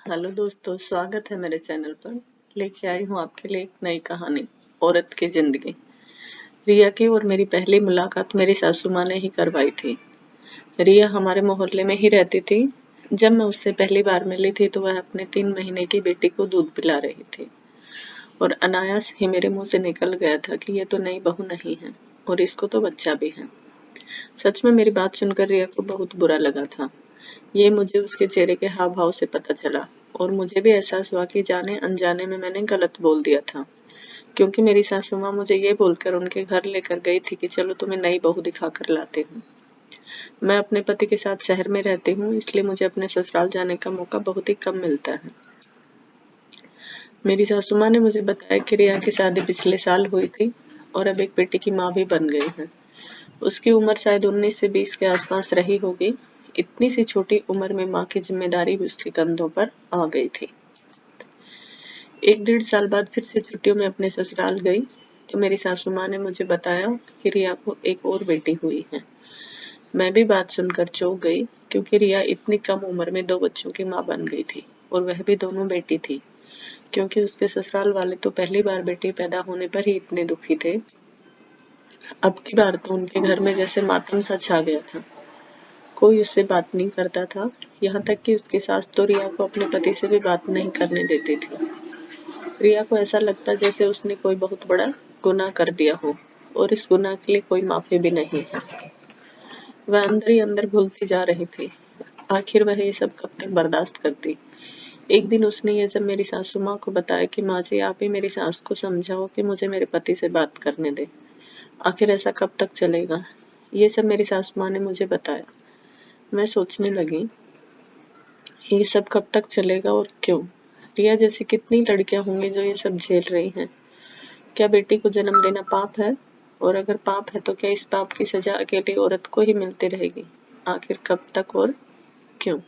Hello दोस्तों, स्वागत है मेरे चैनल पर। लेके आई हूँ आपके लिए एक नई कहानी, औरत की जिंदगी। रिया की और मेरी पहली मुलाकात मेरी सासू माँ ने ही करवाई थी। रिया हमारे मोहल्ले में ही रहती थी। जब मैं उससे पहली बार मिली थी तो वह अपने 3 महीने की बेटी को दूध पिला रही थी और अनायास ही मेरे मुंह से निकल गया था कि ये तो नई बहू नहीं है और इसको तो बच्चा भी है। सच में मेरी बात सुनकर रिया को बहुत बुरा लगा था। ये मुझे उसके चेहरे के हाव भाव से पता चला और मुझे भी एहसास हुआ कि जाने अनजाने में मैंने गलत बोल दिया था, क्योंकि मेरी सासू माँ मुझे ये बोलकर उनके घर लेकर गई थी कि चलो तुम्हें नई बहू दिखाकर लाते हूँ। मैं अपने पति के साथ शहर में रहती हूँ, इसलिए मुझे अपने ससुराल जाने का मौका बहुत ही कम मिलता है। मेरी सासू माँ ने मुझे बताया कि रिया की शादी पिछले साल हुई थी और अब एक बेटी की माँ भी बन गई है। उसकी उम्र शायद 19 से 20 के आसपास रही होगी। इतनी सी छोटी उम्र में माँ की जिम्मेदारी भी उसके कंधों पर आ गई थी। 1 डेढ़ साल बाद फिर से छुट्टियों में अपने ससुराल गई तो मेरी सासू माँ ने मुझे बताया कि रिया को एक और बेटी हुई है। मैं भी बात सुनकर चौंक गई, क्योंकि रिया इतनी कम उम्र में 2 बच्चों की माँ बन गई थी और वह भी दोनों बेटी थी, क्योंकि उसके ससुराल वाले तो पहली बार बेटी पैदा होने पर ही इतने दुखी थे। अब की बार तो उनके घर में जैसे मातम सा छा गया था। कोई उससे बात नहीं करता था, यहाँ तक कि उसकी सास तो रिया को अपने पति से भी बात नहीं करने देती थी। रिया को ऐसा लगता जैसे उसने कोई बहुत बड़ा गुनाह कर दिया हो और इस गुनाह के लिए कोई माफी भी नहीं है। वह अंदर ही अंदर घुलती जा रही थी। आखिर वह ये सब कब तक बर्दाश्त करती। एक दिन उसने ये सब मेरी सासू माँ को बताया कि माँ जी, आप ही मेरी सास को समझाओ कि मुझे मेरे पति से बात करने दे। आखिर ऐसा कब तक चलेगा। ये सब मेरी सासू माँ ने मुझे बताया। मैं सोचने लगी, ये सब कब तक चलेगा और क्यों। रिया जैसी कितनी लड़कियां होंगी जो ये सब झेल रही हैं। क्या बेटी को जन्म देना पाप है? और अगर पाप है तो क्या इस पाप की सजा अकेली औरत को ही मिलती रहेगी? आखिर कब तक और क्यों?